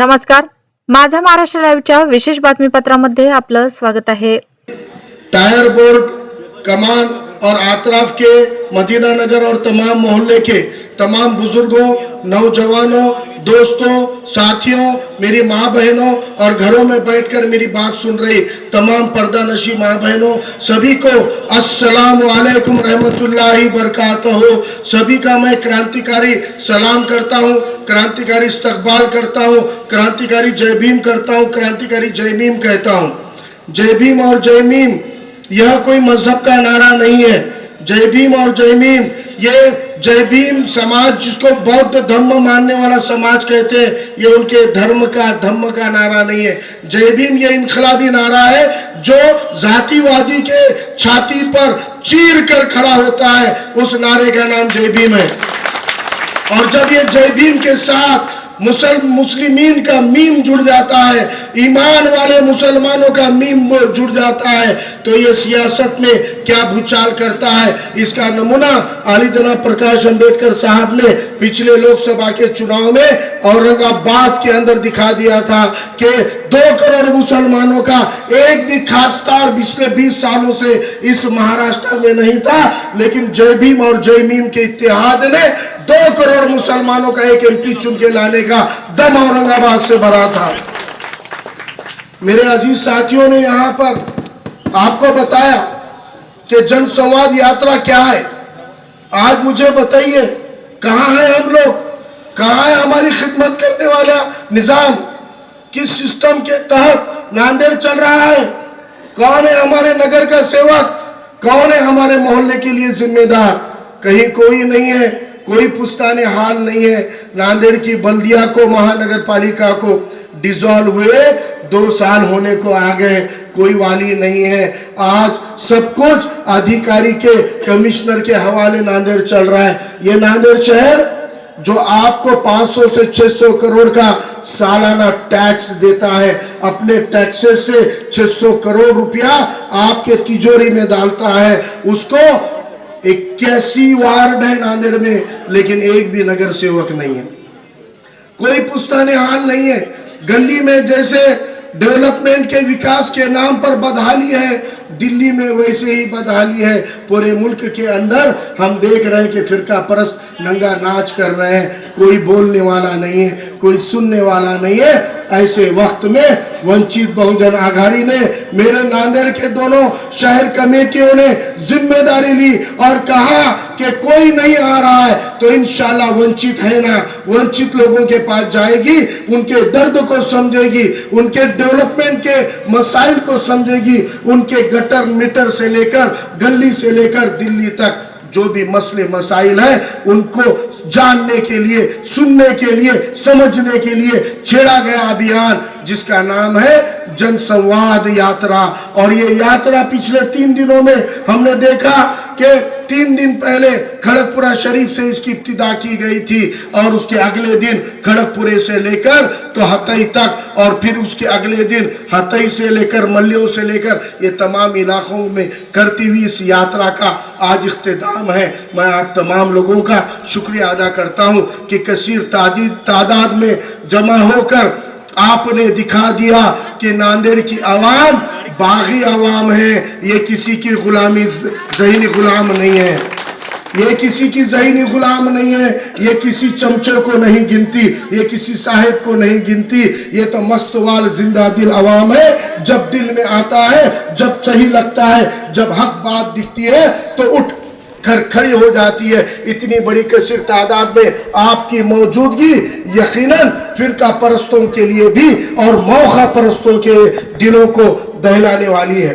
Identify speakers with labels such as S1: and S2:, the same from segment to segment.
S1: नमस्कार, माझा महाराष्ट्र लाईव्हच्या विशेष बातमीपत्रामध्ये आपलं स्वागत आहे।
S2: टायर बोर्ड कमान और आतराफ के मदीना नगर और तमाम मोहल्ले के तमाम बुजुर्गों, नौजवानों, दोस्तों, साथियों, मेरी माँ बहनों और घरों में बैठकर मेरी बात सुन रही तमाम पर्दा नशी माँ बहनों, सभी को अस्सलाम वालेकुम रहमतुल्लाहि बरकातहू। सभी का मैं क्रांतिकारी सलाम करता हूँ, क्रांतिकारी इस्तकबाल करता हूँ, क्रांतिकारी जय भीम करता हूँ, क्रांतिकारी जय भीम कहता हूँ। जय भीम और जय भीम यह कोई मजहब का नारा नहीं है। जय भीम और जय भीम, ये जय भीम समाज जिसको बौद्ध धर्म मानने वाला समाज कहते हैं, ये उनके धर्म का नारा नहीं है। जय भीम ये इनकलाबी नारा है जो जातिवादी के छाती पर चीर कर खड़ा होता है, उस नारे का नाम जय भीम है। और जब ये जय भीम के साथ मुस्लिमीन का मीम जुड़ जाता है, ईमान वाले मुसलमानों का मीम जुड़ जाता है, तो ये सियासत में क्या भूचाल करता है, इसका नमूना आली जनाब प्रकाश अंबेडकर साहब ने पिछले लोकसभा के चुनाव में औरंगाबाद के अंदर दिखा दिया था कि 2 करोड़ मुसलमानों का एक भी खासदार पिछले 20 सालों से इस महाराष्ट्र में नहीं था, लेकिन जय भीम और जय मीम के इत्तेहाद ने 2 करोड़ मुसलमानों का एक एमपी चुन के लाने का दम औरंगाबाद से भरा था। मेरे अजीज साथियों ने यहाँ पर आपको बताया कि जन संवाद यात्रा क्या है। आज मुझे बताइए, कहाँ है हम लोग, कहाँ है हमारी खिदमत करने वाला निजाम, किस सिस्टम के तहत नांदेड़ चल रहा है, कौन है हमारे नगर का सेवक, कौन है हमारे मोहल्ले के लिए जिम्मेदार? कहीं कोई नहीं है, कोई पुश्ताने हाल नहीं है। नांदेड़ की बल्दिया को, महानगर पालिका को डिसॉल्व हुए 2 साल होने को आ गए, कोई वाली नहीं है। आज सब कुछ अधिकारी के, कमिश्नर के हवाले नांदेड़ चल रहा है। ये नांदेड़ शहर जो आपको 500 से 600 करोड़ का सालाना टैक्स देता है, अपने टैक्सेस से 600 करोड़ रुपया आपके तिजोरी में डालता है, उसको 81 वार्ड है नांदेड़ में, लेकिन एक भी नगर सेवक नहीं है, कोई पुश्ताने हाल नहीं है। गली में जैसे डेवलपमेंट के विकास के नाम पर बदहाली है, दिल्ली में वैसे ही बदहाली है। पूरे मुल्क के अंदर हम देख रहे हैं कि फिरका परस्त नंगा नाच कर रहे हैं, कोई बोलने वाला नहीं है, कोई सुनने वाला नहीं है। ऐसे वक्त में वंचित बहुजन आघाड़ी ने, मेरे नांदेड़ के दोनों शहर कमेटियों ने जिम्मेदारी ली और कहा कि कोई नहीं आ रहा है तो इंशाल्लाह वंचित है ना, वंचित लोगों के पास जाएगी, उनके दर्द को समझेगी, उनके डेवलपमेंट के मसाइल को समझेगी, उनके गटर मीटर से लेकर गली से लेकर दिल्ली तक जो भी मसले मसाइल हैं उनको जानने के लिए, सुनने के लिए, समझने के लिए छेड़ा गया अभियान जिसका नाम है जन संवाद यात्रा। और ये यात्रा पिछले 3 दिनों में हमने देखा कि 3 दिन पहले खड़गपुरा शरीफ से इसकी इब्तिदा की गई थी और उसके अगले दिन खड़गपुरे से लेकर तो हतई तक, और फिर उसके अगले दिन हतई से लेकर मल्लियों से लेकर ये तमाम इलाकों में करती हुई इस यात्रा का आज इख्तिताम है। मैं आप तमाम लोगों का शुक्रिया अदा करता हूँ कि कसीर तादाद में जमा होकर आपने दिखा दिया कि नांदेड़ की आवाम बागी आवाम है, ये किसी की गुलामी ज़हीनी गुलाम नहीं है, ये किसी की ज़हीनी गुलाम नहीं है, ये किसी चमचे को नहीं गिनती, ये किसी साहिब को नहीं गिनती, ये तो मस्तवाल जिंदा दिल आवाम है। जब दिल में आता है, जब सही लगता है, जब हक बात दिखती है तो उठ कर खड़ी हो जाती है। इतनी बड़ी कसीर तादाद में आपकी मौजूदगी यकीनन फिरका परस्तों के लिए भी और मौका परस्तों के दिलों को दहलाने वाली है।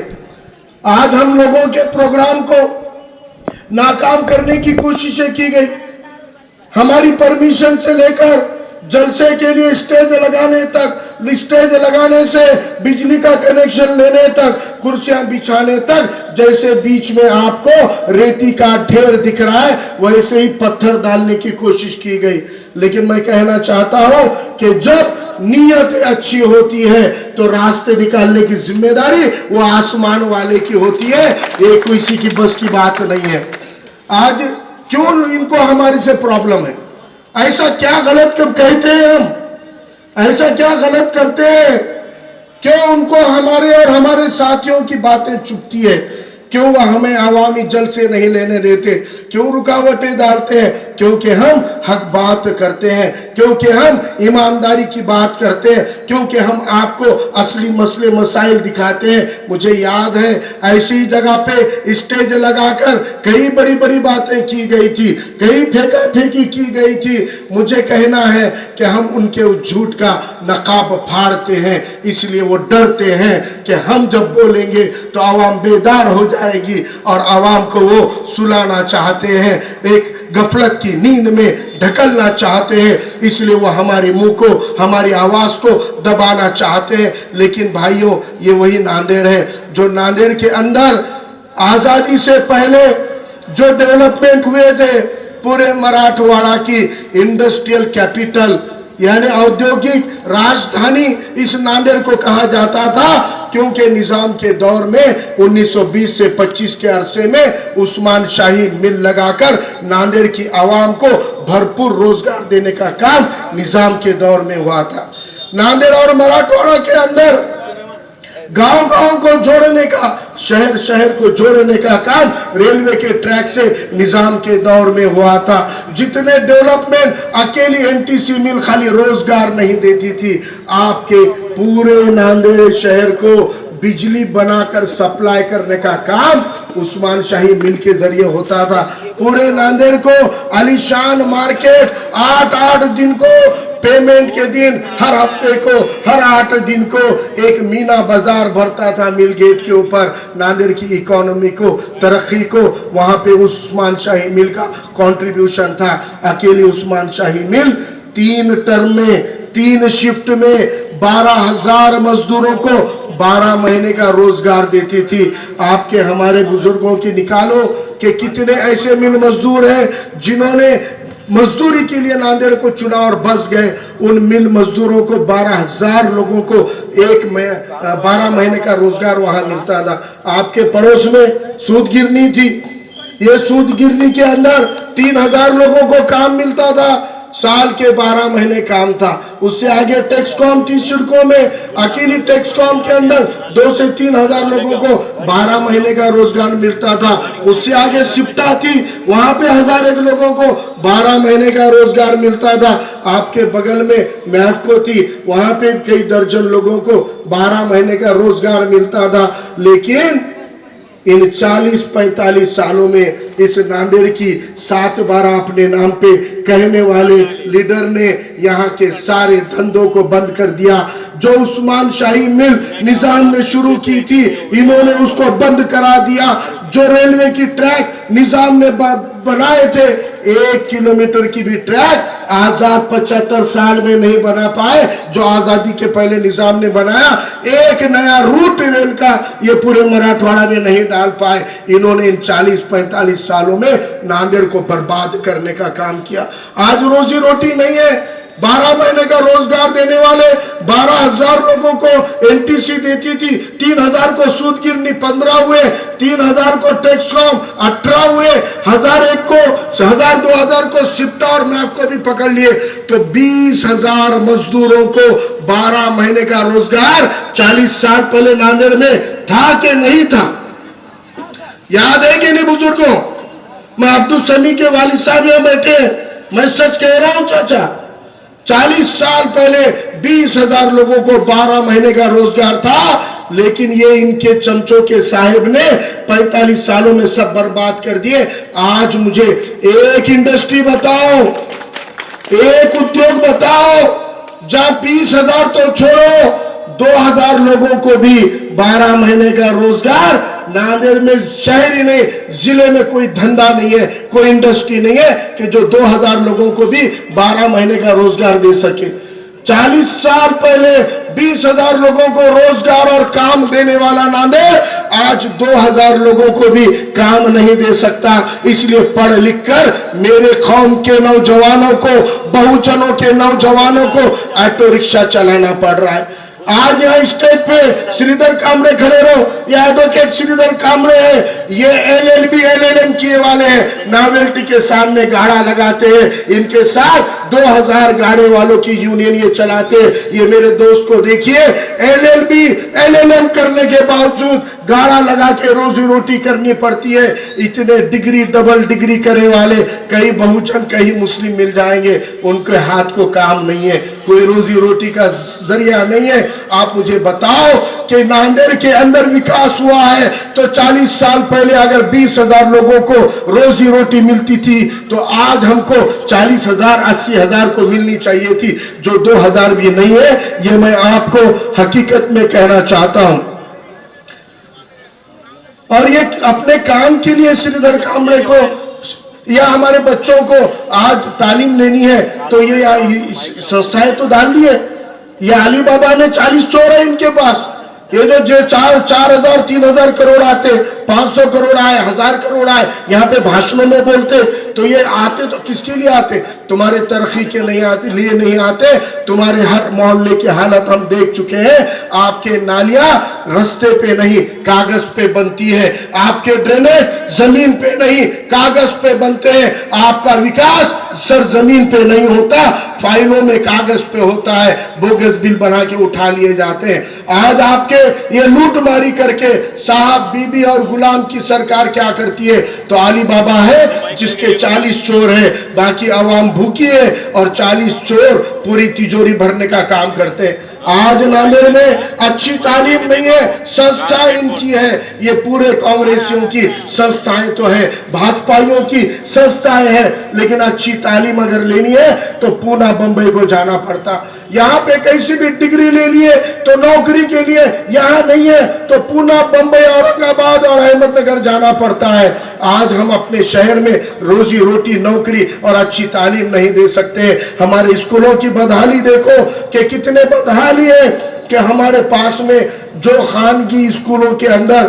S2: आज हम लोगों के प्रोग्राम को नाकाम करने की कोशिशें की गई, हमारी परमिशन से लेकर जलसे के लिए स्टेज लगाने तक, स्टेज लगाने से बिजली का कनेक्शन लेने तक, कुर्सियां बिछाने तक, जैसे बीच में आपको रेती का ढेर दिख रहा है वैसे ही पत्थर डालने की कोशिश की गई। लेकिन मैं कहना चाहता हूं कि जब नीयत अच्छी होती है तो रास्ते निकालने की जिम्मेदारी वो आसमान वाले की होती है, ये किसी की बस की बात नहीं है। आज क्यों इनको हमारे से प्रॉब्लम है, ऐसा क्या गलत क्यों कहते हैं हम? ऐसा क्या गलत करते हैं? क्यों उनको हमारे और हमारे साथियों की बातें चुभती है? क्यों वह हमें आवामी जल से नहीं लेने देते? क्यों रुकावटें डालते हैं? क्योंकि हम हक बात करते हैं, क्योंकि हम ईमानदारी की बात करते हैं, क्योंकि हम आपको असली मसले मसाइल दिखाते हैं। मुझे याद है ऐसी जगह पे स्टेज लगाकर कई बड़ी बड़ी बातें की गई थी, कई फेंका फेंकी की गई थी। मुझे कहना है कि हम उनके उस झूठ का नकाब फाड़ते हैं, इसलिए वो डरते हैं कि हम जब बोलेंगे तो आवाम बेदार हो जाएगी और आवाम को वो सुलाना चाहते हैं, एक गफलत की नींद में ढकलना चाहते हैं, इसलिए वो हमारे मुंह को, हमारी आवाज को दबाना चाहते हैं। लेकिन भाइयों, ये वही नांदेड़ है जो नांदेड़ के अंदर आजादी से पहले जो डेवलपमेंट हुए थे, पूरे मराठवाड़ा की इंडस्ट्रियल कैपिटल यानी औद्योगिक राजधानी इस नांदेड़ को कहा जाता था, क्योंकि निजाम के दौर में 1920 से 25 के अरसे में उस्मान शाही मिल लगाकर नांदेड़ की आवाम को भरपूर रोजगार देने का काम निजाम के दौर में हुआ था। नांदेड़ और मराठवाड़ा के अंदर गांव गांव को जोड़ने का, शहर शहर को जोड़ने का काम रेलवे के ट्रैक से निजाम के दौर में हुआ था। जितने डेवलपमेंट, अकेली एनटीसी मिल खाली रोजगार नहीं देती थी, आपके पूरे नांदेड़ शहर को बिजली बनाकर सप्लाई करने का काम उस्मान शाही मिल के जरिए होता था। पूरे नांदेड़ को आलीशान मार्केट 8-8 दिन को, पेमेंट के दिन, हर हफ्ते को, हर 8 दिन को एक मीना बाजार भरता था मिल गेट के ऊपर। नांदेड़ की इकोनॉमी को, तरक्की को वहां पे उस्मान शाही मिल का कंट्रीब्यूशन था। अकेली उस्मान शाही मिल 3 टर्म में, 3 शिफ्ट में 12,000 मजदूरों को 12 महीने का रोजगार देती थी। आपके हमारे बुजुर्गों की निकालो कि कितने ऐसे मिल मजदूर हैं जिन्होंने मजदूरी के लिए नांदेड़ को चुना और बस गए। उन मिल मजदूरों को 12,000 लोगों को 12 महीने का रोजगार वहां मिलता था। आपके पड़ोस में सूद गिरनी थी, ये सूद गिरनी के अंदर 3,000 लोगों को काम मिलता था, साल के 12 महीने काम था। उससे आगे टेक्सकॉम थी सिडको में, अकेली टेक्सकॉम के अंदर 2 से 3,000 लोगों को 12 महीने का रोजगार मिलता था। उससे आगे सिप्टा थी, वहां पे 1,001 लोगों को 12 महीने का रोजगार मिलता था। आपके बगल में मैफको थी, वहां पे कई दर्जन लोगों को 12 महीने का रोजगार मिलता था। लेकिन इन 40-45 सालों में इस नांदेड़ की 7 बार अपने नाम पे कहने वाले लीडर ने यहाँ के सारे धंधों को बंद कर दिया। जो उस्मान शाही मिल निजाम ने शुरू की थी, इन्होंने उसको बंद करा दिया। जो रेलवे की ट्रैक निजाम ने बनाए थे, 1 किलोमीटर की भी ट्रैक आजाद 75 साल में नहीं बना पाए, जो आजादी के पहले निजाम ने बनाया। एक नया रूट रेल का ये पूरे मराठवाड़ा में नहीं डाल पाए। इन्होंने इन 40-45 सालों में नांदेड़ को बर्बाद करने का काम किया। आज रोजी रोटी नहीं है, 12 महीने का रोजगार देने वाले 12,000 लोगों को एनटीसी देती थी, 3,000 को सूद गिरनी 15 हुए, 3,000 को टेक्सकॉम 18 हुए, 1,001 को 1,000-2,000 को सिप्टा और मैप को भी पकड़ लिए, तो 20,000 मजदूरों को 12 महीने का रोजगार 40 साल पहले नांदेड़ में था कि नहीं था? याद है कि नहीं बुजुर्गों? मैं अब्दुल समी के वालिद साहब यहाँ बैठे हैं, मैं सच कह रहा हूं चाचा। 40 साल पहले 20,000 लोगों को 12 महीने का रोजगार था, लेकिन ये इनके चमचों के साहिब ने 45 सालों में सब बर्बाद कर दिए। आज मुझे एक इंडस्ट्री बताओ, एक उद्योग बताओ जहां 20,000 तो छोड़ो, 2,000 लोगों को भी 12 महीने का रोजगार। नांदेड़ में शहर ही नहीं, जिले में कोई धंधा नहीं है, कोई इंडस्ट्री नहीं है कि जो 2,000 लोगों को भी 12 महीने का रोजगार दे सके। 40 साल पहले 20,000 लोगों को रोजगार और काम देने वाला नांदेड़ आज 2,000 लोगों को भी काम नहीं दे सकता। इसलिए पढ़ लिख कर मेरे कौम के नौजवानों को, बहुजनों के नौजवानों को ऑटो रिक्शा चलाना पड़ रहा है। आज यहाँ स्टेज पे श्रीधर कामरे खड़े रहो, ये एडवोकेट श्रीधर कामरे है, ये LLB LLM किए वाले हैं, नॉवेल्टी के सामने गाड़ा लगाते हैं, इनके साथ 2000 गाड़े वालों की यूनियन ये चलाते। ये मेरे दोस्त को देखिए, LLB LLM करने के बावजूद गाड़ा लगा के रोजी रोटी करनी पड़ती है। इतने डिग्री डबल डिग्री करने वाले कई बहुजन कई मुस्लिम मिल जाएंगे, उनके हाथ को काम नहीं है, कोई रोजी रोटी का जरिया नहीं है। आप मुझे बताओ कि नांदेड़ के अंदर विकास हुआ है तो 40 साल पहले अगर 20,000 लोगों को रोजी रोटी मिलती थी तो आज हमको 40,000 80,000 को मिलनी चाहिए थी, जो 2,000 भी नहीं है। ये मैं आपको हकीकत में कहना चाहता हूं। और ये अपने काम के लिए श्रीधर कामरे को या हमारे बच्चों को आज तालीम लेनी है तो ये संस्थाएं तो डाल दी है। ये अली बाबा ने 40 चोर है इनके पास। ये जो 4,000 3,000 करोड़ आते, 500 करोड़ आए, 1,000 करोड़ आए, यहाँ पे भाषणों में बोलते, तो ये आते तो किसके लिए आते? तुम्हारे तरक्की के नहीं आते, लिए नहीं आते। तुम्हारे हर मोहल्ले की हालत हम देख चुके हैं। आपके नालियां रास्ते पे नहीं कागज पे बनती है, आपके ड्रेनेज जमीन पे नहीं कागज पे बनते हैं, आपका विकास सरजमीन पे नहीं होता, फाइलों में कागज पे होता है, बोगस बिल बना के उठा लिए जाते हैं। आज आपके ये लूटमारी करके साहब बीबी और गुलाम की सरकार क्या करती है? तो अली बाबा है जिसके 40 चोर है, बाकी आवाम भूखी है और 40 चोर पूरी तिजोरी भरने का काम करते हैं। आज नांदेड़ में अच्छी तालीम नहीं है, संस्था इनकी है, ये पूरे कांग्रेसियों की संस्थाएं तो है, भाजपाइयों की संस्थाएं हैं, लेकिन अच्छी तालीम अगर लेनी है तो पूना बंबई को जाना पड़ता। यहाँ पे कैसी भी डिग्री ले लिए तो नौकरी के लिए यहाँ नहीं है तो पूना बंबई औरंगाबाद और अहमदनगर जाना पड़ता है। आज हम अपने शहर में रोजी रोटी नौकरी और अच्छी तालीम नहीं दे सकते। हमारे स्कूलों की बदहाली देखो कि कितने बदहाली है कि हमारे पास में जो खानगी स्कूलों के अंदर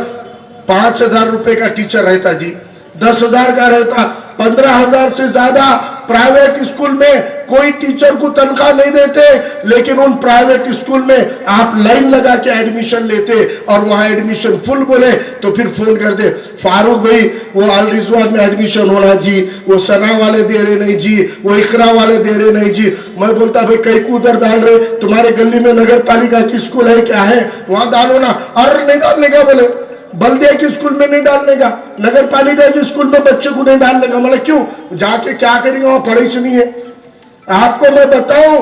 S2: 5,000 रुपए का टीचर रहता जी, 10,000 का रहता, 15,000 से ज्यादा प्राइवेट स्कूल में कोई टीचर को तनख्वाह नहीं देते, लेकिन उन प्राइवेट स्कूल में आप लाइन लगा के एडमिशन लेते और वहां एडमिशन फुल बोले तो फिर फोन कर दे, फारूक भाई वो अल रिजवान में एडमिशन होना जी, वो सना वाले दे रहे नहीं जी, वो इकरा वाले दे रहे नहीं जी। मैं बोलता भाई कई को उधर डाल रहे, तुम्हारे गली में नगर पालिका की स्कूल है क्या है, वहां डालो ना। अरे नहीं डालने का बोले, बल्दिया के स्कूल में नहीं डालने का, नगर पालिका के स्कूल में बच्चे को नहीं डालने का। मतलब क्यों? जाके क्या करेंगे, वहां पढ़ाई सुनी है। आपको मैं बताऊं,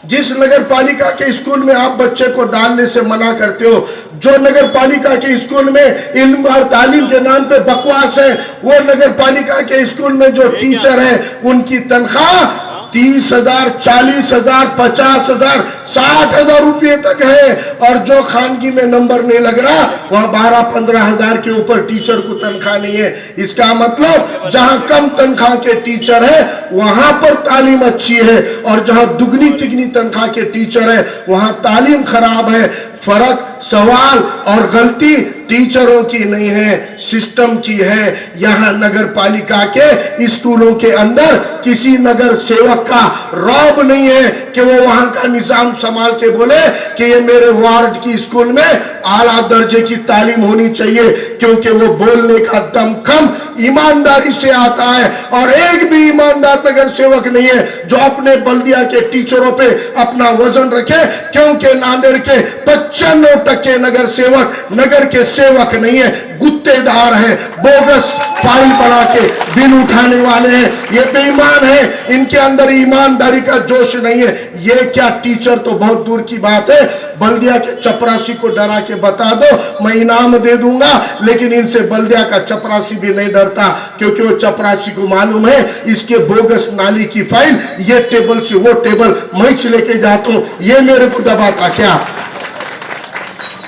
S2: जिस नगर पालिका के स्कूल में आप बच्चे को डालने से मना करते हो, जो नगर पालिका के स्कूल में इल्म और तालीम के नाम पे बकवास है, वो नगर पालिका के स्कूल में जो टीचर है उनकी तनख्वाह 30,000 40,000 50,000 60,000 रुपये तक है, और जो खानगी में नंबर नहीं लग रहा वहां 12-15,000 के ऊपर टीचर को तनख्वाह नहीं है। इसका मतलब जहां कम तनख्वाह के टीचर है वहां पर तालीम अच्छी है, और जहां दुगनी तिगनी तनख्वाह के टीचर है वहां तालीम खराब है। फर्क, सवाल और गलती टीचरों की नहीं है, सिस्टम की है। यहाँ नगर पालिका के स्कूलों के अंदर किसी नगर सेवक का रौब नहीं है कि वो वहां का निजाम संभाल के बोले कि ये मेरे वार्ड की स्कूल में आला दर्जे की तालीम होनी चाहिए, क्योंकि वो बोलने का दम कम ईमानदारी से आता है। और एक भी ईमानदार नगर सेवक नहीं है जो अपने बल्दिया के टीचरों पे अपना वजन रखे, क्योंकि नांदेड़ के 95% नगर सेवक नगर के सेवक नहीं है, गुत्तेदार है, बोगस फाइल बना के बिल उठाने वाले हैं, ये बेईमान है, इनके अंदर ईमानदारी का जोश नहीं है। ये क्या टीचर तो बहुत दूर की बात है, बल्दिया के चपरासी को डरा के बता दो मैं इनाम दे दूंगा, लेकिन इनसे बल्दिया का चपरासी भी नहीं डरता, क्योंकि वो चपरासी को मालूम है इसके बोगस नाली की फाइल ये टेबल से वो टेबल मैं लेके जाता हूं, ये मेरे को दबाता क्या,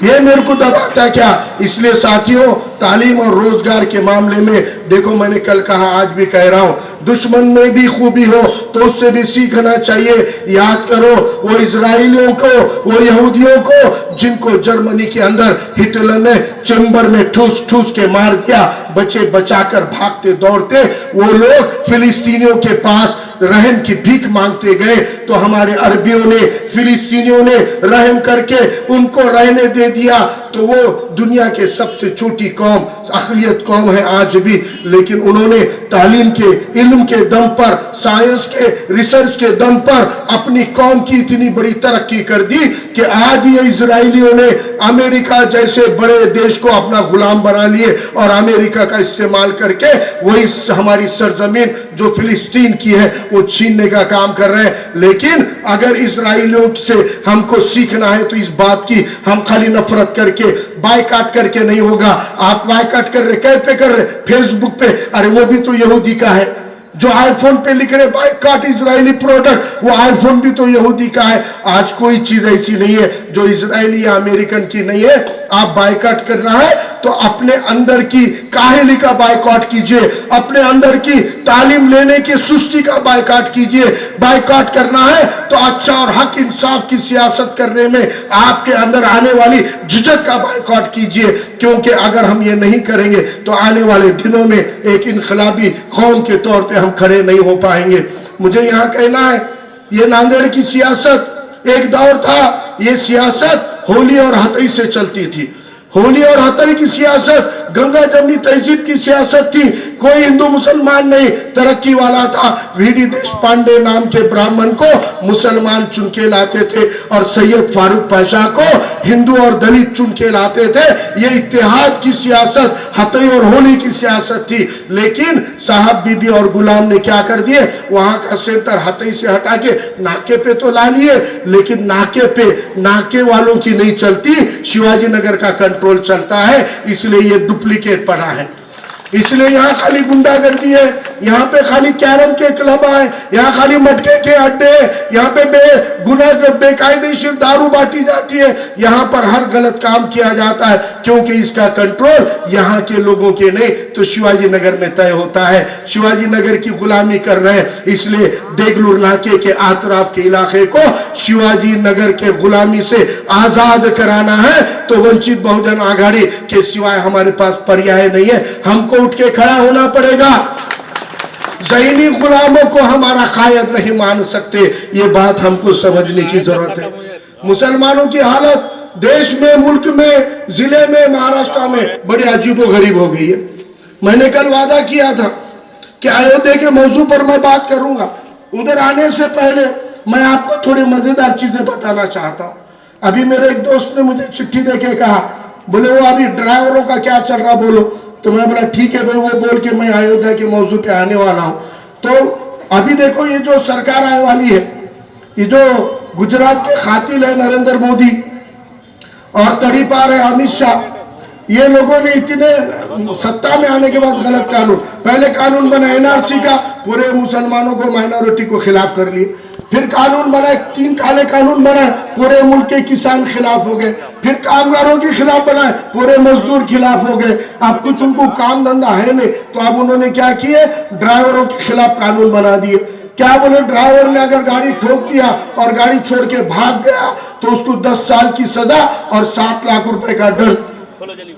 S2: ये मेरे को दबाता क्या। इसलिए साथियों, तालीम और रोजगार के मामले में देखो, मैंने कल कहा आज भी कह रहा हूं, दुश्मन में भी खूबी हो तो उससे भी सीखना चाहिए। याद करो वो इजराइलियों को, वो यहूदियों को जिनको जर्मनी के अंदर हिटलर ने चेम्बर में ठूस ठूस के मार दिया, बचे बचाकर भागते दौड़ते वो लोग फिलिस्तीनियों के पास रहम की भीख मांगते गए तो हमारे अरबियों ने, फिलिस्तीनियों ने रहम करके उनको रहने दे दिया। तो वो दुनिया के सबसे छोटी कौम, अक़लियत कौम है आज भी, लेकिन उन्होंने तालीम के, इल्म के दम पर, साइंस के, रिसर्च के दम पर अपनी कौम की इतनी बड़ी तरक्की कर दी कि आज ये इजराइलियों ने अमेरिका जैसे बड़े देश को अपना गुलाम बना लिए और अमेरिका का इस्तेमाल करके वही हमारी सरजमीन जो फिलिस्तीन की है वो छीनने का काम कर रहे हैं। लेकिन अगर इजराइलियों से हमको सीखना है तो इस बात की, हम खाली नफरत करके, बायकाट करके नहीं होगा। आप बायकाट कर रहे, कैसे कर रहे? फेसबुक पे, अरे वो भी तो यहूदी का है। जो आईफोन पे लिख रहे बायकाट इजरायली प्रोडक्ट, वो आईफोन भी तो यहूदी का है। आज कोई चीज ऐसी नहीं है जो इजरायली या अमेरिकन की नहीं है। आप बायकाट करना है तो अपने अंदर की काहिली का बायकाट कीजिए, अपने अंदर की तालीम लेने की सुस्ती का बायकाट कीजिए। बायकाट करना है तो अच्छा और हक इंसाफ की सियासत करने में आपके अंदर आने वाली झिझक का बायकाट कीजिए, क्योंकि अगर हम ये नहीं करेंगे तो आने वाले दिनों में एक इनकलाबी कौम के तौर पे हम खड़े नहीं हो पाएंगे। मुझे यहाँ कहना है, ये नांदेड़ की सियासत एक दौर था, ये सियासत होली और हतई से चलती थी। होली और हतई की सियासत गंगा जमनी तहजीब की सियासत थी। कोई हिंदू मुसलमान नहीं, तरक्की वाला था। वीडी देश पांडे नाम के ब्राह्मण को मुसलमान चुन के लाते थे और सैयद फारूक पाशा को हिंदू और दलित चुन के लाते थे। ये इत्तेहाद की सियासत, हतई और होली की सियासत थी। लेकिन साहब बीबी और गुलाम ने क्या कर दिए, वहां का सेंटर हतई से हटा के नाके पे तो ला लिए, लेकिन नाके पे नाके वालों की नहीं चलती, शिवाजी नगर का कंट्रोल चलता है। इसलिए ये डुप्लीकेट पड़ा है। इसलिए यहाँ खाली गुंडागर्दी है, यहाँ पे खाली कैरम के क्लब है, यहाँ खाली मटके के अड्डे, यहाँ पे बेकायदेशीर दारू बांटी जाती है, यहाँ पर हर गलत काम किया जाता है, क्योंकि इसका कंट्रोल यहाँ के लोगों के नहीं तो शिवाजी नगर में तय होता है। शिवाजी नगर की गुलामी कर रहे हैं, इसलिए देगलूर नाके के आतराफ के इलाके को शिवाजी नगर के गुलामी से आजाद कराना है तो वंचित बहुजन आघाड़ी के सिवाय हमारे पास पर्याय नहीं है। हमको उठ के खड़ा होना पड़ेगा। ज़हीनी गुलामों को हमारा कायद नहीं मान सकते, ये बात हमको समझने की जरूरत है। मुसलमानों की हालत देश में, मुल्क में, जिले में, महाराष्ट्र में बड़ी अजीबोगरीब हो गई है। मैंने कल वादा किया था कि अयोध्या के मौजू पर मैं बात करूंगा। उधर आने से पहले मैं आपको थोड़ी मजेदार चीजें बताना चाहता हूँ। अभी मेरे एक दोस्त ने मुझे चिट्ठी देके कहा, बोले वो अभी ड्राइवरों का क्या चल रहा बोलो। तो मैं बोला ठीक है भाई, वो बोल के मैं अयोध्या के मौजू पे आने वाला हूँ। तो अभी देखो, ये जो सरकार आने वाली है, ये जो गुजरात के कातिल है नरेंद्र मोदी और तड़ीपार है अमित शाह, ये लोगों ने इतने सत्ता में आने के बाद गलत कानून, पहले कानून बना एनआरसी का, पूरे मुसलमानों को, माइनॉरिटी को खिलाफ कर लिए। फिर कानून बना, 3 काले कानून बनाए, पूरे मुल्क के किसान खिलाफ हो गए। फिर कामगारों के खिलाफ बनाए, पूरे मजदूर खिलाफ हो गए। अब कुछ उनको काम धंधा है नहीं, तो अब उन्होंने क्या किए, ड्राइवरों के खिलाफ कानून बना दिए। क्या बोले, ड्राइवर ने अगर गाड़ी ठोक दिया और गाड़ी छोड़ के भाग गया तो उसको 10 साल की सजा और 7 लाख रुपए का दंड।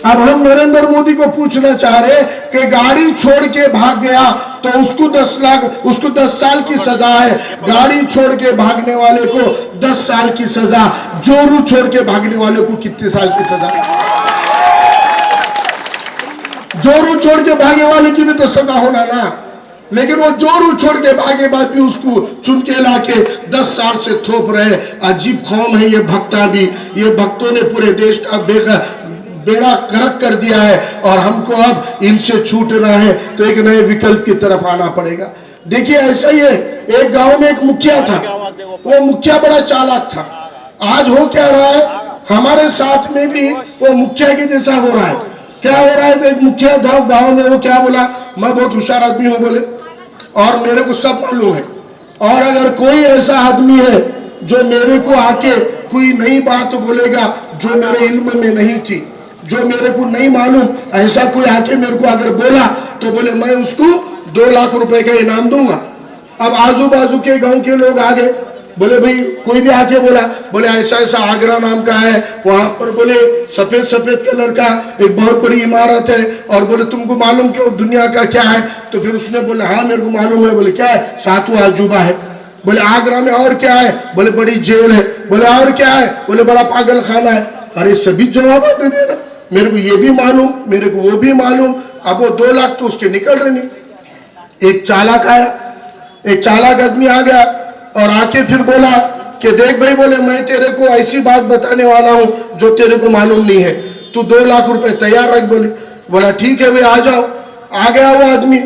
S2: अब हम नरेंद्र मोदी को पूछना चाह रहे कि गाड़ी छोड़ के भाग गया तो उसको 10 साल की सजा है, गाड़ी छोड़ के भागने वाले को 10 साल की सजा, जोरू छोड़ के भागने वाले को कितने साल की सजा? जोरू छोड़ के भागे वाले की भी तो सजा होना ना, लेकिन वो जोरू छोड़ के भागे बाद भी उसको चुन के लाके 10 साल से थोप रहे। अजीब कौम है ये भक्ता भी, ये भक्तों ने पूरे देश का बेड़ा गर्क कर दिया है और हमको अब इनसे छूटना है तो एक नए विकल्प की तरफ आना पड़ेगा। देखिए ऐसा ही है, एक गांव में एक मुखिया था, वो मुखिया बड़ा चालाक था। आज हो क्या रहा है, हमारे साथ में भी वो मुखिया के जैसा हो रहा है। क्या हो रहा है, तो एक मुखिया था गांव में, वो क्या बोला, मैं बहुत होशियार आदमी हूँ बोले, और मेरे को सब मालूम है, और अगर कोई ऐसा आदमी है जो मेरे को आके कोई नई बात बोलेगा जो मेरे इल्म में नहीं थी, जो मेरे को नहीं मालूम, ऐसा कोई आके मेरे को अगर बोला तो बोले मैं उसको 2 लाख रुपए का इनाम दूंगा। अब आजू बाजू के गांव के लोग आ गए, बोले भाई कोई भी आके बोला, बोले ऐसा ऐसा आगरा नाम का है, वहां पर बोले सफेद कलर का एक बहुत बड़ी इमारत है, और बोले तुमको मालूम कि वो दुनिया का क्या है, तो फिर उसने बोले हाँ मेरे को मालूम है। बोले क्या है? 7वां अजूबा है। बोले आगरा में और क्या है? बोले बड़ी जेल है। बोले और क्या है? बोले बड़ा पागल खाना है। अरे सभी जवाब दे दे रहा, मेरे को ये भी मालूम, मेरे को वो भी मालूम। अब वो 2 लाख तो उसके निकल रहे नहीं। एक चालाक आया, एक चालाक आदमी आ गया और आके फिर बोला कि देख भाई, बोले मैं तेरे को ऐसी बात बताने वाला हूं जो तेरे को मालूम नहीं है, तू 2 लाख रुपए तैयार रख। बोला ठीक है भाई आ जाओ। आ गया वो आदमी,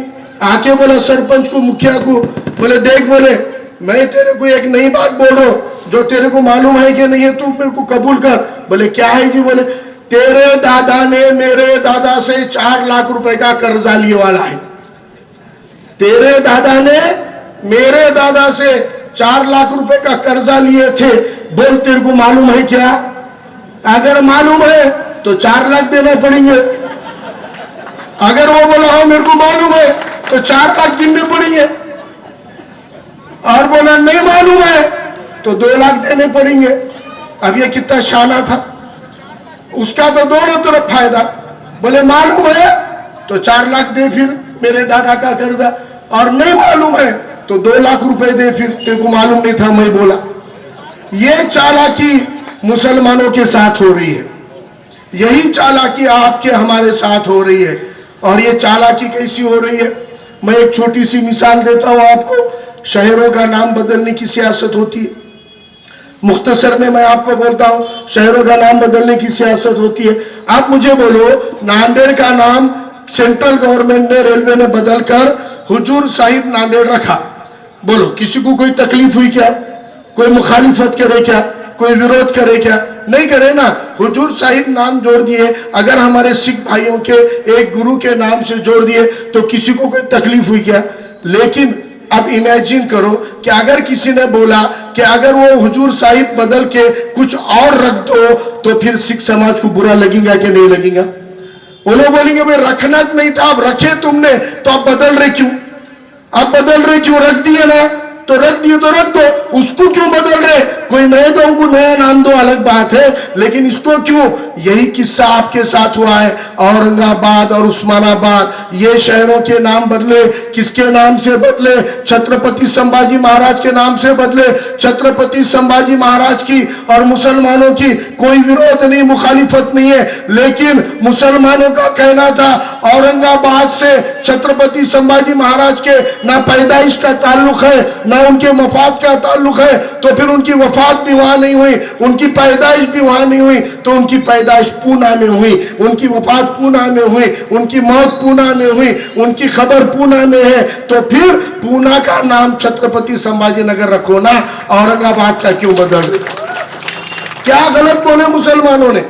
S2: आके बोला सरपंच को, मुखिया को, बोले देख, बोले मैं तेरे को एक नई बात बोल रहा हूं जो तेरे को मालूम है कि नहीं है, तू मेरे को कबूल कर। बोले क्या है जी? बोले तेरे दादा ने मेरे दादा से 4 लाख रुपए का कर्जा लिए वाला है। तेरे दादा ने मेरे दादा से 4 लाख रुपए का कर्जा लिए थे। बोल तेरे को मालूम है क्या? अगर मालूम है तो 4 लाख देना पड़ेंगे। अगर वो बोला हाँ मेरे को मालूम है तो 4 लाख गिनने पड़ेंगे, और बोला नहीं मालूम है तो 2 लाख देने पड़ेंगे। अब ये कितना शाना था, उसका तो दोनों तरफ फायदा। बोले मालूम है तो 4 लाख दे फिर मेरे दादा का कर्जा, और नहीं मालूम है तो 2 लाख रुपए दे फिर, तेरे को मालूम नहीं था मैं बोला। ये चालाकी मुसलमानों के साथ हो रही है, यही चालाकी आपके हमारे साथ हो रही है। और ये चालाकी कैसी हो रही है, मैं एक छोटी सी मिसाल देता हूं आपको। शहरों का नाम बदलने की सियासत होती है। मुख्तसर में मैं आपको बोलता हूं, शहरों का नाम बदलने की सियासत होती है। आप मुझे बोलो, नांदेड़ का नाम सेंट्रल गवर्नमेंट ने, रेलवे ने बदलकर हुजूर साहिब नांदेड़ रखा। बोलो किसी को कोई तकलीफ हुई क्या? कोई मुखालिफत करे क्या? कोई विरोध करे क्या? नहीं करे ना। हुजूर साहिब नाम जोड़ दिए। अगर हमारे सिख भाइयों के एक गुरु के नाम से जोड़ दिए तो किसी को कोई तकलीफ हुई क्या? लेकिन अब इमेजिन करो कि अगर किसी ने बोला कि अगर वो हुजूर साहिब बदल के कुछ और रख दो तो फिर सिख समाज को बुरा लगेगा कि नहीं लगेगा? उन्हें बोलेंगे भाई रखना नहीं था, अब रखे तुमने तो आप बदल रहे क्यों? आप बदल रहे क्यों? रख दिए ना तो रख दिए तो रख दो, उसको क्यों बदल रहे? कोई नए गांव को नया नाम दो, अलग बात है, लेकिन इसको क्यों? यही किस्सा आपके साथ हुआ है। औरंगाबाद और उस्मानाबाद, ये शहरों के नाम बदले। किसके नाम से बदले? छत्रपति संभाजी महाराज के नाम से बदले। छत्रपति संभाजी महाराज की और मुसलमानों की कोई विरोध नहीं, मुखालिफत नहीं है, लेकिन मुसलमानों का कहना था औरंगाबाद से छत्रपति संभाजी महाराज के ना पैदाइश का ताल्लुक है ना उनके वफात का ताल्लुक है, तो फिर उनकी वफात भी वहां नहीं हुई, उनकी पैदाइश भी वहां नहीं हुई, तो उनकी पैदाइश पूना में हुई, उनकी वफात पूना में हुई, उनकी मौत पूना में हुई, उनकी खबर पूना में है। तो फिर पूना का नाम छत्रपति संभाजी नगर रखो ना, औरंगाबाद का क्यों बदल रहे? क्या गलत बोले मुसलमानों ने?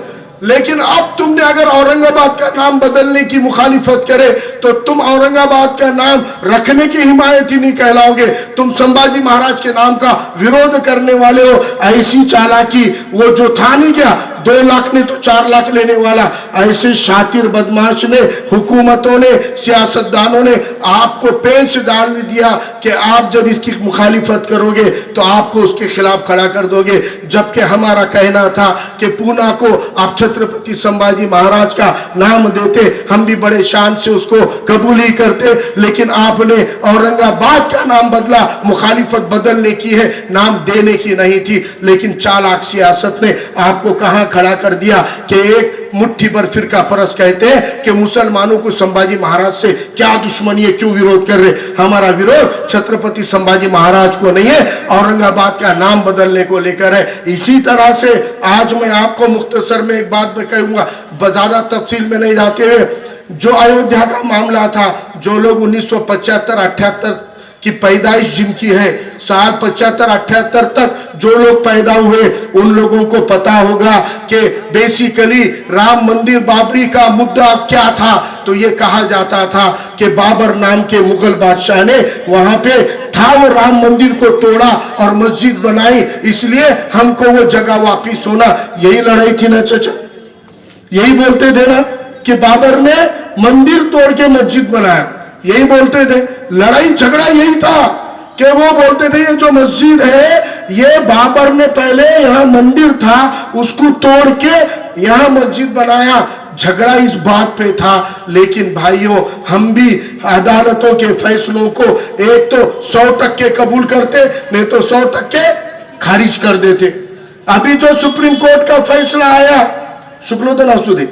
S2: लेकिन अब तुमने अगर औरंगाबाद का नाम बदलने की मुखालिफत करे तो तुम औरंगाबाद का नाम रखने की हिमायत ही नहीं कहलाओगे, तुम संभाजी महाराज के नाम का विरोध करने वाले हो। ऐसी चालाकी वो जो था नहीं क्या, 2 लाख ने तो 4 लाख लेने वाला, ऐसे शातिर बदमाश ने, हुकूमतों ने, सियासतदानों ने आपको पेच डाल दिया कि आप जब इसकी मुखालिफत करोगे तो आपको उसके खिलाफ खड़ा कर दोगे। जबकि हमारा कहना था कि पूना को आप छत्रपति संभाजी महाराज का नाम देते, हम भी बड़े शान से उसको कबूल ही करते, लेकिन आपने औरंगाबाद का नाम बदला। मुखालिफत बदलने की है, नाम देने की नहीं थी। लेकिन चालाक सियासत ने आपको कहां खड़ा कर दिया कि एक मुट्ठी भर फिरका परस कहते हैं कि मुसलमानों को संभाजी महाराज से क्या दुश्मनी है, क्यों विरोध कर रहे? हमारा विरोध छत्रपति संभाजी महाराज को नहीं है, औरंगाबाद का नाम बदलने को लेकर है। इसी तरह से आज मैं आपको मुख्तसर में एक बात कहूंगा, ज्यादा तफसील में नहीं जाते हुए। जो अयोध्या का मामला था, जो लोग 1975-78 की पैदाइश जिनकी है, साल 75-78 तक जो लोग पैदा हुए, उन लोगों को पता होगा कि बेसिकली राम मंदिर बाबरी का मुद्दा क्या था। तो ये कहा जाता था कि बाबर नाम के मुगल बादशाह ने वहां पे था वो राम मंदिर को तोड़ा और मस्जिद बनाई, इसलिए हमको वो जगह वापिस होना। यही लड़ाई थी ना चाचा, यही बोलते थे ना कि बाबर ने मंदिर तोड़ के मस्जिद बनाया, यही बोलते थे। लड़ाई झगड़ा यही था कि वो बोलते थे ये जो मस्जिद है ये बाबर ने पहले यहाँ मंदिर था उसको तोड़ के यहाँ मस्जिद बनाया। झगड़ा इस बात पे था। लेकिन भाइयों, हम भी अदालतों के फैसलों को एक तो 100% कबूल करते, नहीं तो 100% खारिज कर देते। अभी जो सुप्रीम कोर्ट का फैसला आया, शुक्लोदन असुदे,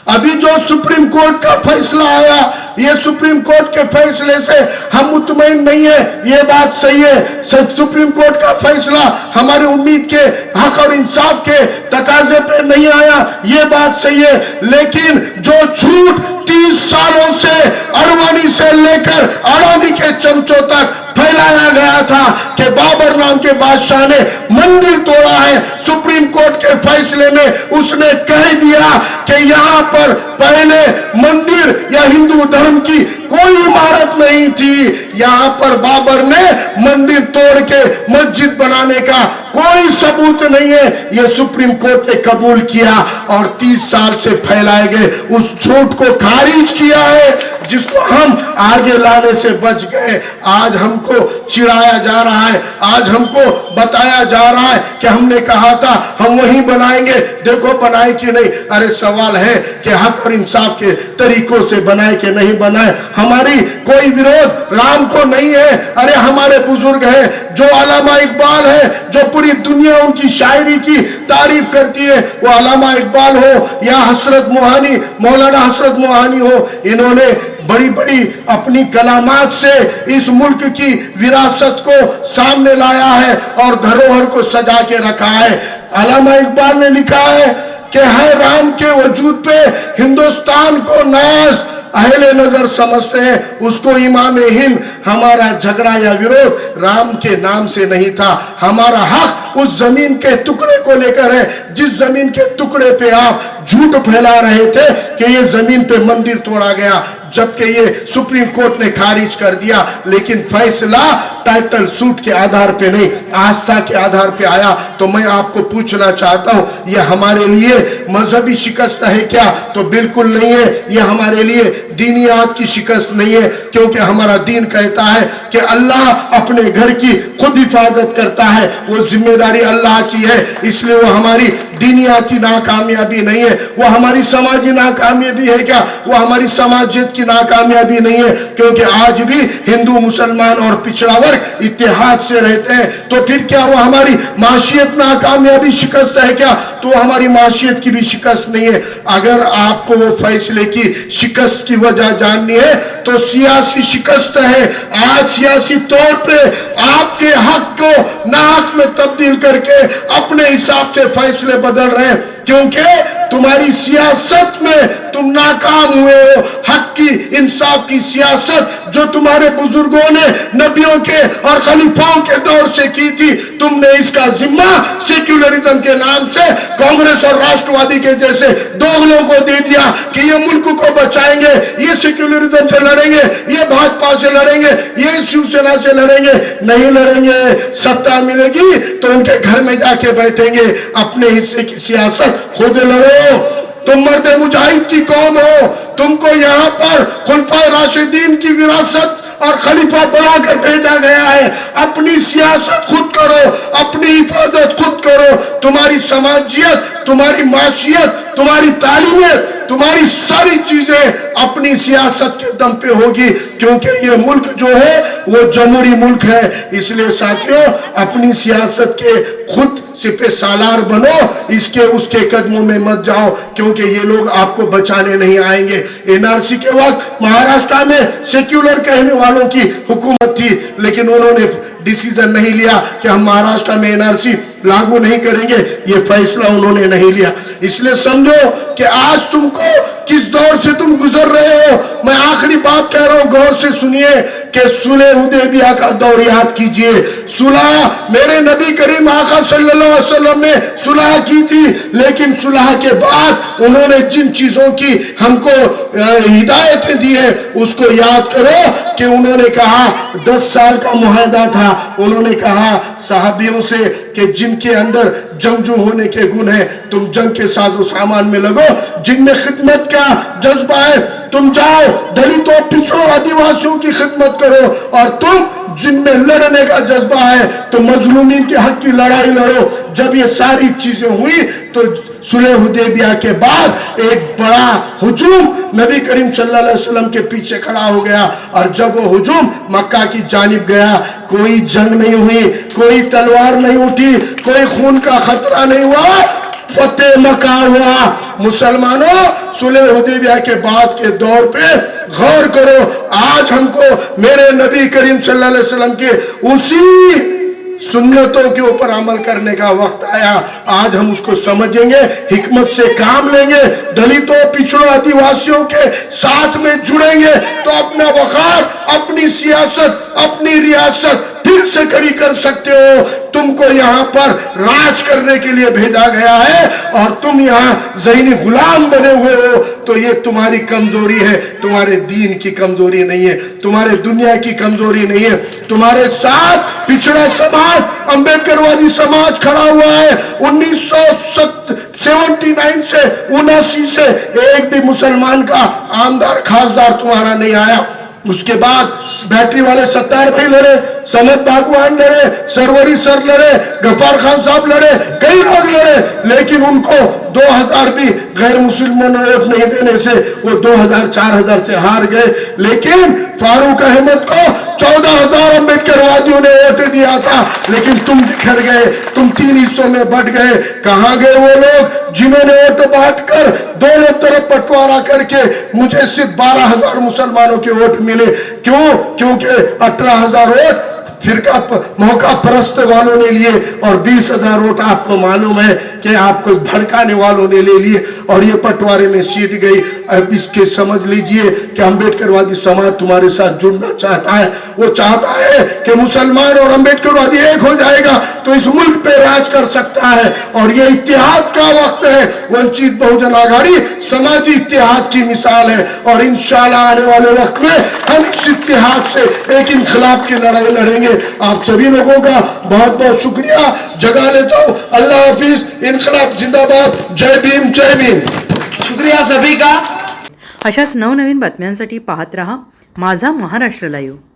S2: अभी जो सुप्रीम कोर्ट का फैसला आया, ये सुप्रीम कोर्ट के फैसले से हम मुतमईन नहीं है, ये बात सही है। सुप्रीम कोर्ट का फैसला हमारी उम्मीद के हक और इंसाफ के तकाजे पे नहीं आया, ये बात सही है। लेकिन जो झूठ 30 सालों से अडवाणी से लेकर अडानी के चमचों तक फैलाया गया था कि बाबर नाम के बादशाह ने मंदिर तोड़ा है, सुप्रीम कोर्ट के फैसले में उसने कह दिया कि यहाँ पर पहले मंदिर या हिंदू धर्म की कोई इमारत नहीं थी, यहाँ पर बाबर ने मंदिर तोड़ के मस्जिद बनाने का कोई सबूत नहीं है, ये सुप्रीम कोर्ट ने कबूल किया और 30 साल से फैलाए गए उस झूठ को खारिज किया है, जिसको हम आगे लाने से बच गए। आज हमको चिढ़ाया जा रहा है, आज हमको बताया जा रहा है कि हमने कहा था हम वही बनाएंगे, देखो बनाए कि नहीं। अरे सवाल है कि हक और इंसाफ के तरीकों से बनाए कि नहीं बनाए। हमारी कोई विरोध राम को नहीं है। अरे हमारे बुजुर्ग है, जो अल्लामा इकबाल है, जो पूरी दुनिया उनकी शायरी की तारीफ करती है, वो अल्लामा इकबाल हो या हसरत मोहानी, मौलाना हसरत मोहानी हो, इन्होंने बड़ी बड़ी अपनी कलामात से इस मुल्क की विरासत को सामने लाया है और धरोहर को सजा के रखा है। अल्लामा इकबाल ने लिखा है कि हर राम के वजूद पे हिंदुस्तान को नाज अहले नजर समझते हैं, उसको इमाम हिंद। हमारा झगड़ा या विरोध राम के नाम से नहीं था, हमारा हक उस जमीन के टुकड़े को लेकर है, जिस जमीन के टुकड़े पे आप झूठ फैला रहे थे कि ये जमीन पे मंदिर तोड़ा गया, जबकि ये सुप्रीम कोर्ट ने खारिज कर दिया। लेकिन फैसला टाइटल सूट के आधार पे नहीं, आस्था के आधार पे आया। तो मैं आपको पूछना चाहता हूं, ये हमारे लिए मजहबी शिकस्त है क्या? तो बिल्कुल नहीं है। ये हमारे लिए दीनियात की शिकस्त नहीं है, क्योंकि हमारा दीन कहता है कि अल्लाह अपने घर की खुद हिफाजत करता है, वो जिम्मेदारी अल्लाह की है। इसलिए वो हमारी दीनियाती नाकामयाबी नहीं है, वो हमारी समाजी नाकामयाबी है क्या? वो हमारी समाजियत की नाकामयाबी नहीं है, क्योंकि आज भी हिंदू मुसलमान और पिछड़ा वर्ग इत्तेहाद से रहते हैं। तो फिर क्या वो हमारी माशियत नाकामयाबी शिकस्त है क्या? तो हमारी माशियत की भी शिकस्त नहीं है। अगर आपको वो फैसले की शिकस्त की वजह जाननी है तो सियासी शिकस्त है। आज सियासी तौर पे आपके हक को नाहक में तब्दील करके अपने हिसाब से फैसले बदल रहे हैं, क्योंकि तुम्हारी सियासत में तुम नाकाम हुए हो। हक की, इंसाफ की सियासत जो तुम्हारे बुजुर्गों ने नबियों के और खलीफाओं के दौर से की थी, तुमने इसका जिम्मा सेक्युलरिज्म के नाम से कांग्रेस और राष्ट्रवादी के जैसे दोगलों को दे दिया कि ये मुल्क को बचाएंगे, ये सेक्युलरिज्म से लड़ेंगे, ये भाजपा से लड़ेंगे, ये शिवसेना से लड़ेंगे। नहीं लड़ेंगे। सत्ता मिलेगी तो उनके घर में जाके बैठेंगे, अपने हिस्से की सियासत खुद लड़ो। तुम मर्द मुजाहिद की कौम हो, तुमको यहाँ पर खुलफाए राशिदीन की विरासत और खलीफा बनाकर भेजा गया है। अपनी सियासत खुद करो, अपनी हिफाजत खुद करो। तुम्हारी समाजियत, तुम्हारी माशियत, तुम्हारी तालीमियत, तुम्हारी सारी चीजें अपनी सियासत के दम पे होगी, क्योंकि ये मुल्क जो है वो जमहूरी मुल्क है। इसलिए साथियों, अपनी सियासत के खुद सिपे सालार बनो, इसके उसके कदमों में मत जाओ, क्योंकि ये लोग आपको बचाने नहीं आएंगे। एनआरसी के वक्त महाराष्ट्र में सेक्युलर कहने वालों की हुकूमत थी, लेकिन उन्होंने डिसीजन नहीं लिया कि हम महाराष्ट्र में एनआरसी लागू नहीं करेंगे। ये फैसला उन्होंने नहीं लिया। इसलिए समझो कि आज तुमको किस दौर से तुम गुजर रहे हो। मैं आखिरी बात कह रहा हूं, गौर से सुनिए कि सुलह हुदैबिया का दौर याद कीजिए। सुलह मेरे नबी करीम आका सल्लल्लाहु अलैहि वसल्लम ने सुलह की थी, लेकिन सुलह के बाद उन्होंने जिन चीजों की हमको हिदायतें दी है उसको याद करो कि उन्होंने कहा 10 साल का मुआहदा था। उन्होंने कहा सहाबियों से कि जिनके अंदर जंगजू होने के गुण है, तुम जंग के साजो सामान में लगो। जिनमें खिदमत का जज्बा है, तुम जाओ दलितों, पिछड़ों, आदिवासियों की खिदमत करो। और तुम जिनमें लड़ने का जज्बा है, तो मजलूमीन के हक की लड़ाई लड़ो। जब ये सारी चीजें हुई तो सुलह हुदैबिया के बाद एक बड़ा हुजूम नबी करीम सल्लल्लाहु अलैहि वसल्लम के पीछे खड़ा हो गया, और जब वो हुजूम मक्का की जानिब गया, कोई जंग नहीं हुई, कोई तलवार नहीं उठी, कोई खून का खतरा नहीं हुआ, फतेह मक्का हुआ। मुसलमानों, सुलह हुदैबिया के बाद के दौर पे गौर करो, आज हमको मेरे नबी करीम सल्लल्लाहु अलैहि वसल्लम के उसी सुन्नतों के ऊपर अमल करने का वक्त आया। आज हम उसको समझेंगे, हिकमत से काम लेंगे, दलितों, पिछड़ों, आदिवासियों के साथ में जुड़ेंगे तो अपना वकार, अपनी सियासत, अपनी रियासत फिर से खड़ी कर सकते हो। तुमको यहाँ पर राज करने के लिए भेजा गया है और तुम यहाँ ज़हनी गुलाम बने हुए हो, तो ये तुम्हारी कमजोरी है, तुम्हारे दीन की कमजोरी नहीं है, तुम्हारे दुनिया की कमजोरी नहीं है। तुम्हारे साथ पिछड़ा समाज, अंबेडकरवादी समाज खड़ा हुआ है। 1979 से 79 से एक भी मुसलमान का आमदार खासदार तुम्हारा नहीं आया। उसके बाद बैटरी वाले सत्तार भाई लड़े, समद बागवान लड़े, सरवरी सर लड़े, गफ्फार खान साहब लड़े, कई लोग लड़े, लेकिन उनको 2000 भी गैर मुसलमानों ने वोट नहीं देने से वो 2000 4000 से हार गए। लेकिन फारूक अहमद को 14000 अंबेडकरवादियों ने वोट दिया था, लेकिन तुम बिखर गए, तुम 3 हिस्सों में बट गए। कहां गए वो लोग जिन्होंने वोट बांटकर दोनों तरफ बंटवारा करके मुझे सिर्फ 12000 मुसलमानों के वोट मिले? क्यों? क्योंकि 18000 वोट फिरका मौका परस्त वालों ने लिए और 20000 वोट आपको मालूम है कि आपको भड़काने वालों ने ले लिए, और ये पटवारे में सीट गई। अब इसके समझ लीजिए कि अंबेडकरवादी समाज तुम्हारे साथ जुड़ना चाहता है। वो चाहता है कि मुसलमान और अंबेडकरवादी एक हो जाएगा तो इस मुल्क पे राज कर सकता है, और ये इत्तेहाद का वक्त है। वंचित बहुजन आघाड़ी समाजी इत्तेहाद की मिसाल है, और इंशाल्लाह आने वाले वक्त में हम इस इत्तेहाद से एक इनकलाब की लड़ाई लड़ेंगे। आप सभी लोगों का बहुत बहुत शुक्रिया, जगा लेता हूं। अल्लाह हाफिज, इनकलाब जिंदाबाद, जय भीम, जय भीम।
S3: शुक्रिया सभी का।
S4: अशाच नवनवीन बातम्यांसाठी पाहत रहा माझा महाराष्ट्र लाईव्ह।